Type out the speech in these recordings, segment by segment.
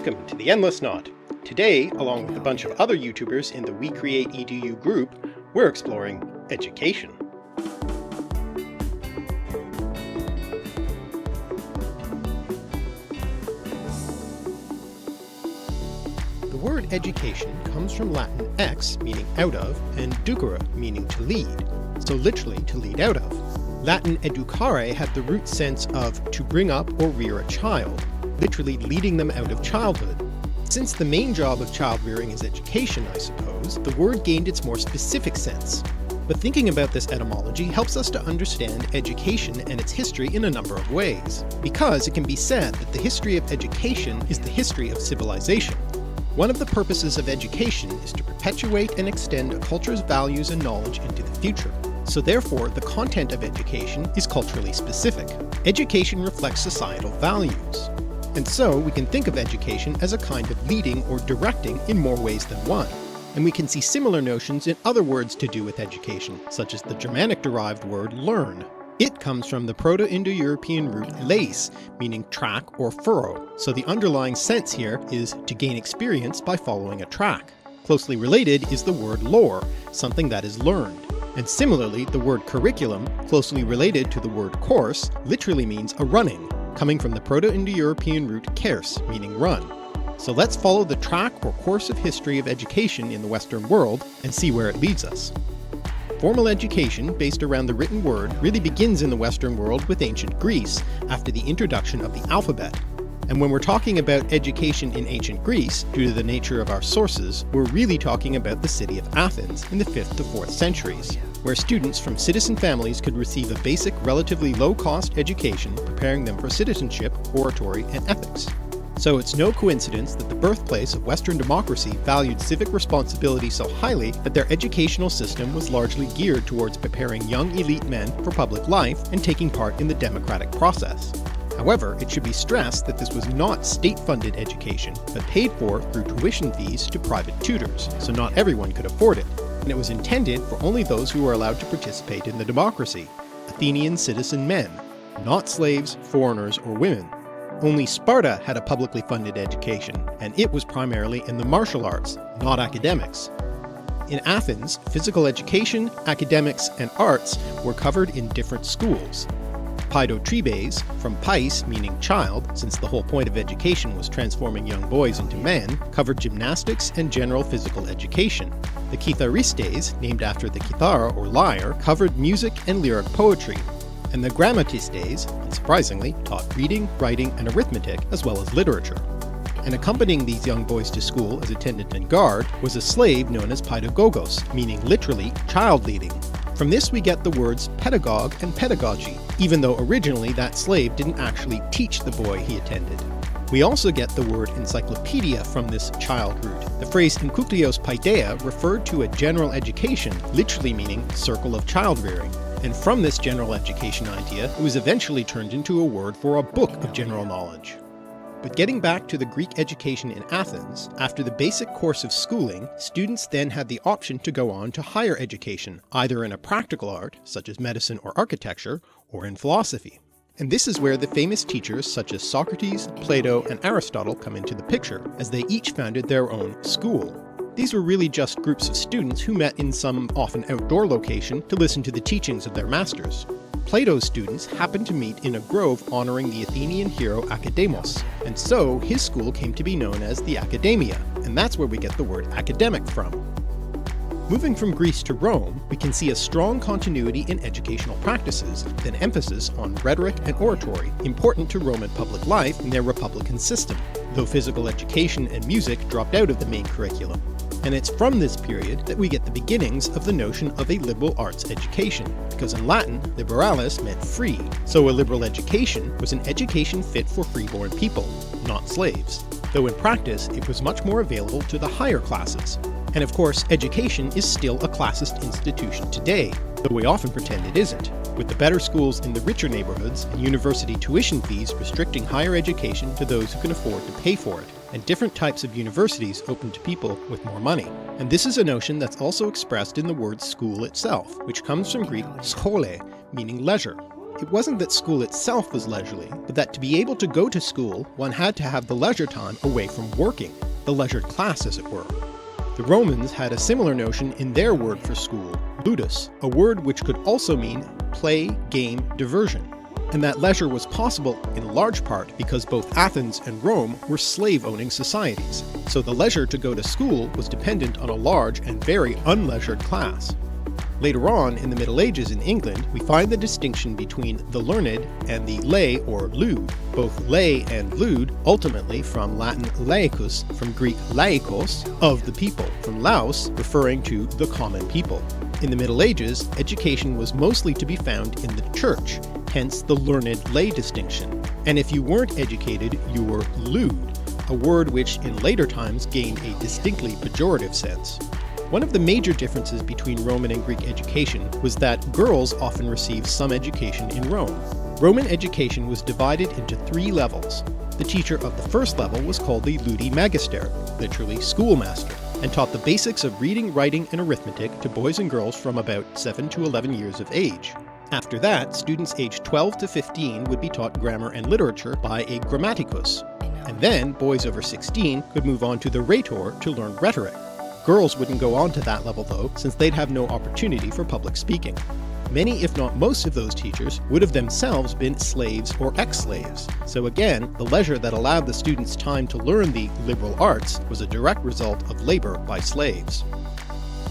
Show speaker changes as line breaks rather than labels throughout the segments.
Welcome to the Endless Knot. Today, along with a bunch of other YouTubers in the We Create EDU group, we're exploring education. The word education comes from Latin ex, meaning out of, and ducere, meaning to lead, so literally to lead out of. Latin educare had the root sense of to bring up or rear a child, literally leading them out of childhood. Since the main job of child rearing is education, I suppose, the word gained its more specific sense. But thinking about this etymology helps us to understand education and its history in a number of ways, because it can be said that the history of education is the history of civilization. One of the purposes of education is to perpetuate and extend a culture's values and knowledge into the future. So therefore, the content of education is culturally specific. Education reflects societal values. And so we can think of education as a kind of leading or directing in more ways than one. And we can see similar notions in other words to do with education, such as the Germanic-derived word learn. It comes from the Proto-Indo-European root leis, meaning track or furrow, so the underlying sense here is to gain experience by following a track. Closely related is the word lore, something that is learned. And similarly, the word curriculum, closely related to the word course, literally means a running, coming from the Proto-Indo-European root kers, meaning run. So let's follow the track or course of history of education in the Western world and see where it leads us. Formal education, based around the written word, really begins in the Western world with ancient Greece, after the introduction of the alphabet. And when we're talking about education in ancient Greece, due to the nature of our sources, we're really talking about the city of Athens in the 5th to 4th centuries, where students from citizen families could receive a basic, relatively low-cost education, preparing them for citizenship, oratory, and ethics. So it's no coincidence that the birthplace of Western democracy valued civic responsibility so highly that their educational system was largely geared towards preparing young elite men for public life and taking part in the democratic process. However, it should be stressed that this was not state-funded education, but paid for through tuition fees to private tutors, so not everyone could afford it, and it was intended for only those who were allowed to participate in the democracy, Athenian citizen men, not slaves, foreigners, or women. Only Sparta had a publicly funded education, and it was primarily in the martial arts, not academics. In Athens, physical education, academics, and arts were covered in different schools. Paidotribes, from pais meaning child, since the whole point of education was transforming young boys into men, covered gymnastics and general physical education. The kitharistes, named after the kithara or lyre, covered music and lyric poetry. And the grammatistes, unsurprisingly, taught reading, writing, and arithmetic, as well as literature. And accompanying these young boys to school as attendant and guard was a slave known as paidagogos, meaning literally child leading. From this we get the words pedagogue and pedagogy, even though originally that slave didn't actually teach the boy he attended. We also get the word encyclopedia from this child root. The phrase enkyclios paideia referred to a general education, literally meaning circle of child rearing. And from this general education idea, it was eventually turned into a word for a book of general knowledge. But getting back to the Greek education in Athens, after the basic course of schooling, students then had the option to go on to higher education, either in a practical art, such as medicine or architecture, or in philosophy. And this is where the famous teachers such as Socrates, Plato, and Aristotle come into the picture, as they each founded their own school. These were really just groups of students who met in some often outdoor location to listen to the teachings of their masters. Plato's students happened to meet in a grove honoring the Athenian hero Academos, and so his school came to be known as the Academia, and that's where we get the word academic from. Moving from Greece to Rome, we can see a strong continuity in educational practices with an emphasis on rhetoric and oratory, important to Roman public life in their republican system, though physical education and music dropped out of the main curriculum. And it's from this period that we get the beginnings of the notion of a liberal arts education, because in Latin, liberalis meant free, so a liberal education was an education fit for freeborn people, not slaves, though in practice it was much more available to the higher classes. And of course, education is still a classist institution today, though we often pretend it isn't, with the better schools in the richer neighborhoods and university tuition fees restricting higher education to those who can afford to pay for it, and different types of universities open to people with more money. And this is a notion that's also expressed in the word school itself, which comes from Greek schole, meaning leisure. it wasn't that school itself was leisurely, but that to be able to go to school, one had to have the leisure time away from working, the leisured class as it were. The Romans had a similar notion in their word for school, ludus, a word which could also mean play, game, diversion. And that leisure was possible in large part because both Athens and Rome were slave-owning societies, so the leisure to go to school was dependent on a large and very unleisured class. Later on, in the Middle Ages in England, we find the distinction between the learned and the lay or lewd, both lay and lewd, ultimately from Latin laicus, from Greek laikos, of the people, from laus, referring to the common people. In the Middle Ages, education was mostly to be found in the church, hence the learned lay distinction. And if you weren't educated, you were lewd, a word which in later times gained a distinctly pejorative sense. One of the major differences between Roman and Greek education was that girls often received some education in Rome. Roman education was divided into 3 levels. The teacher of the first level was called the ludi magister, literally schoolmaster, and taught the basics of reading, writing, and arithmetic to boys and girls from about 7 to 11 years of age. After that, students aged 12 to 15 would be taught grammar and literature by a grammaticus, and then boys over 16 could move on to the rhetor to learn rhetoric. Girls wouldn't go on to that level though, since they'd have no opportunity for public speaking. Many, if not most of those teachers would have themselves been slaves or ex-slaves, so again, the leisure that allowed the students time to learn the liberal arts was a direct result of labor by slaves.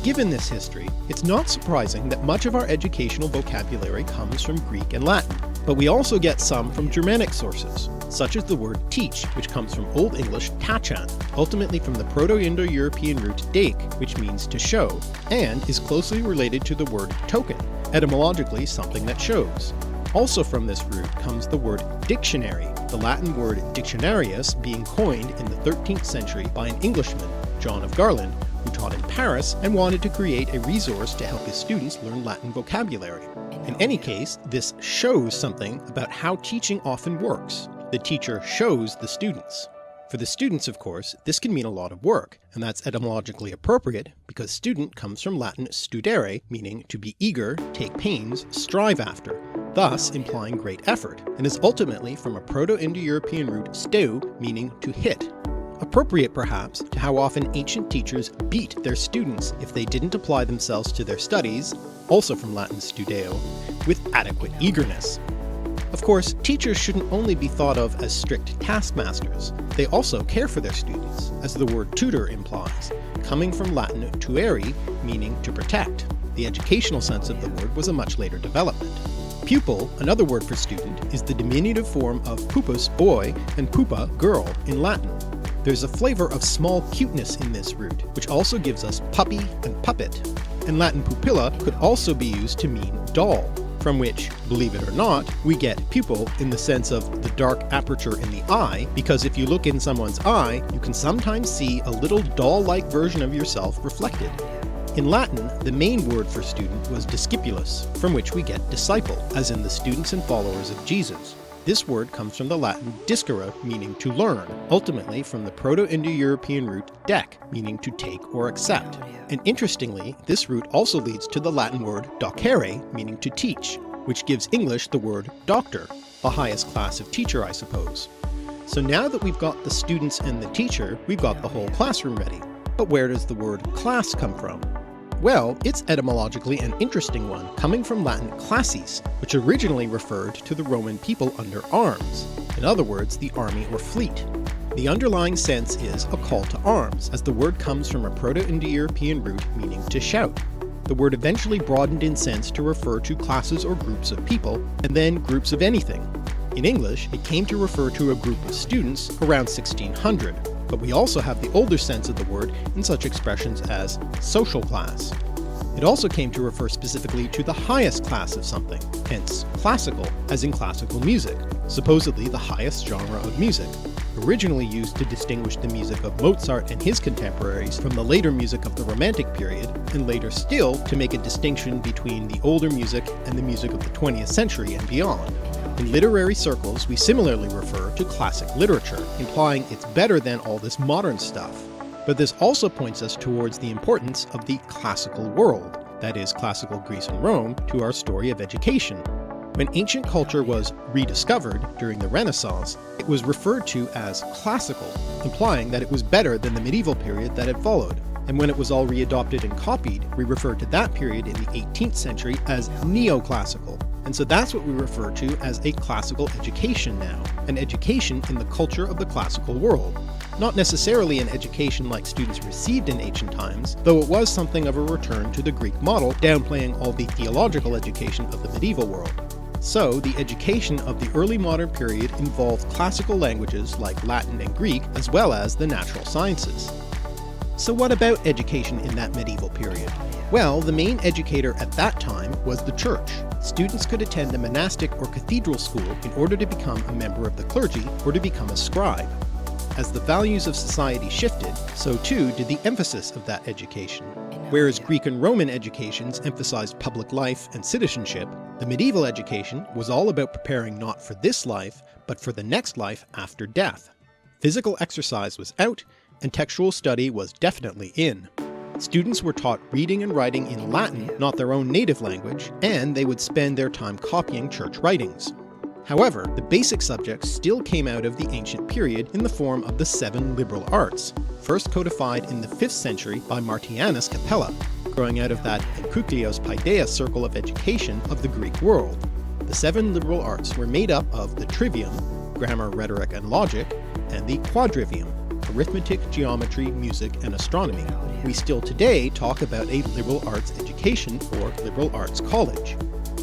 Given this history, it's not surprising that much of our educational vocabulary comes from Greek and Latin, but we also get some from Germanic sources, such as the word teach, which comes from Old English tachan, ultimately from the Proto-Indo-European root dake, which means to show, and is closely related to the word token, etymologically something that shows. Also from this root comes the word dictionary, the Latin word dictionarius being coined in the 13th century by an Englishman, John of Garland, who taught in Paris and wanted to create a resource to help his students learn Latin vocabulary. In any case, this shows something about how teaching often works. The teacher shows the students. For the students, of course, this can mean a lot of work, and that's etymologically appropriate because student comes from Latin studere, meaning to be eager, take pains, strive after, thus implying great effort, and is ultimately from a Proto-Indo-European root steu, meaning to hit. Appropriate perhaps to how often ancient teachers beat their students if they didn't apply themselves to their studies, also from Latin studeo, with adequate eagerness. Of course, teachers shouldn't only be thought of as strict taskmasters, they also care for their students, as the word tutor implies, coming from Latin tuere, meaning to protect. The educational sense of the word was a much later development. Pupil, another word for student, is the diminutive form of pupus, boy, and pupa, girl, in Latin. There's a flavor of small cuteness in this root, which also gives us puppy and puppet, and Latin pupilla could also be used to mean doll, from which, believe it or not, we get pupil in the sense of the dark aperture in the eye, because if you look in someone's eye, you can sometimes see a little doll-like version of yourself reflected. In Latin, the main word for student was discipulus, from which we get disciple, as in the students and followers of Jesus. This word comes from the Latin discere, meaning to learn, ultimately from the Proto-Indo-European root dec, meaning to take or accept. And interestingly, this root also leads to the Latin word docere, meaning to teach, which gives English the word doctor, the highest class of teacher, I suppose. So now that we've got the students and the teacher, we've got the whole classroom ready. But where does the word class come from? Well, it's etymologically an interesting one, coming from Latin classis, which originally referred to the Roman people under arms, in other words, the army or fleet. The underlying sense is a call to arms, as the word comes from a Proto-Indo-European root meaning to shout. The word eventually broadened in sense to refer to classes or groups of people, and then groups of anything. In English, it came to refer to a group of students around 1600. But we also have the older sense of the word in such expressions as social class. It also came to refer specifically to the highest class of something, hence classical, as in classical music, supposedly the highest genre of music, originally used to distinguish the music of Mozart and his contemporaries from the later music of the Romantic period, and later still to make a distinction between the older music and the music of the 20th century and beyond. In literary circles, we similarly refer to classic literature, implying it's better than all this modern stuff. But this also points us towards the importance of the classical world, that is, classical Greece and Rome, to our story of education. When ancient culture was rediscovered during the Renaissance, it was referred to as classical, implying that it was better than the medieval period that had followed. And when it was all readopted and copied, we referred to that period in the 18th century as neoclassical. And so that's what we refer to as a classical education now, an education in the culture of the classical world. Not necessarily an education like students received in ancient times, though it was something of a return to the Greek model, downplaying all the theological education of the medieval world. So, the education of the early modern period involved classical languages like Latin and Greek, as well as the natural sciences. So what about education in that medieval period? Well, the main educator at that time was the church. Students could attend a monastic or cathedral school in order to become a member of the clergy or to become a scribe. As the values of society shifted, so too did the emphasis of that education. Whereas Greek and Roman educations emphasized public life and citizenship, the medieval education was all about preparing not for this life, but for the next life after death. Physical exercise was out, and textual study was definitely in. Students were taught reading and writing in Latin, not their own native language, and they would spend their time copying church writings. However, the basic subjects still came out of the ancient period in the form of the 7 liberal arts, first codified in the 5th century by Martianus Capella, growing out of that Enkyklaios Paideia circle of education of the Greek world. The 7 liberal arts were made up of the trivium, grammar, rhetoric, and logic, and the quadrivium, arithmetic, geometry, music, and astronomy. We still today talk about a liberal arts education or liberal arts college.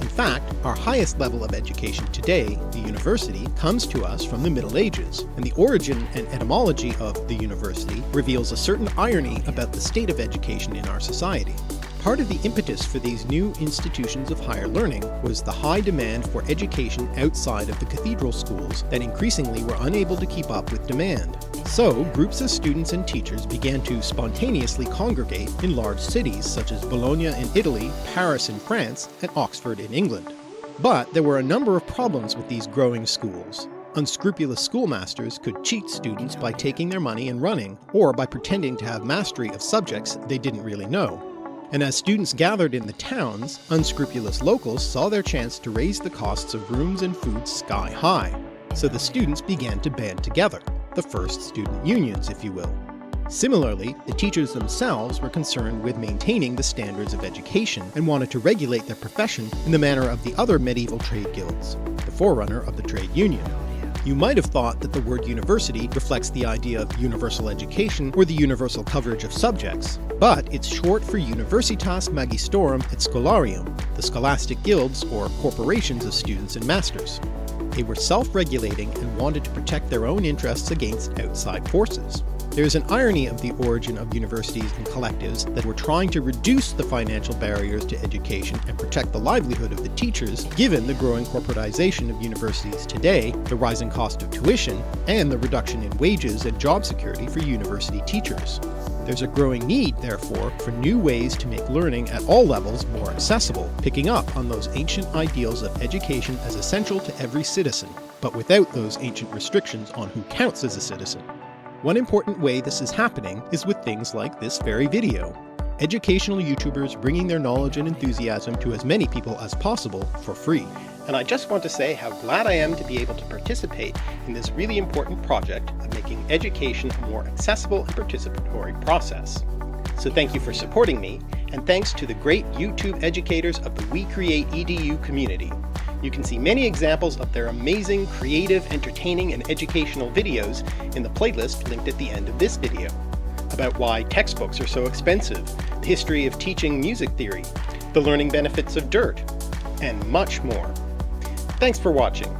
In fact, our highest level of education today, the university, comes to us from the Middle Ages, and the origin and etymology of the university reveals a certain irony about the state of education in our society. Part of the impetus for these new institutions of higher learning was the high demand for education outside of the cathedral schools that increasingly were unable to keep up with demand. So, groups of students and teachers began to spontaneously congregate in large cities such as Bologna in Italy, Paris in France, and Oxford in England. But there were a number of problems with these growing schools. Unscrupulous schoolmasters could cheat students by taking their money and running, or by pretending to have mastery of subjects they didn't really know. And as students gathered in the towns, unscrupulous locals saw their chance to raise the costs of rooms and food sky high. So the students began to band together, the first student unions, if you will. Similarly, the teachers themselves were concerned with maintaining the standards of education and wanted to regulate their profession in the manner of the other medieval trade guilds, the forerunner of the trade union. You might have thought that the word university reflects the idea of universal education or the universal coverage of subjects, but it's short for Universitas Magistrorum et Scholarium, the scholastic guilds or corporations of students and masters. They were self-regulating and wanted to protect their own interests against outside forces. There is an irony of the origin of universities and collectives that were trying to reduce the financial barriers to education and protect the livelihood of the teachers, given the growing corporatization of universities today, the rising cost of tuition, and the reduction in wages and job security for university teachers. There's a growing need, therefore, for new ways to make learning at all levels more accessible, picking up on those ancient ideals of education as essential to every citizen, but without those ancient restrictions on who counts as a citizen. One important way this is happening is with things like this very video. Educational YouTubers bringing their knowledge and enthusiasm to as many people as possible for free. And I just want to say how glad I am to be able to participate in this really important project of making education a more accessible and participatory process. So thank you for supporting me, and thanks to the great YouTube educators of the We Create EDU community. You can see many examples of their amazing, creative, entertaining, and educational videos in the playlist linked at the end of this video, about why textbooks are so expensive, the history of teaching music theory, the learning benefits of dirt, and much more. Thanks for watching.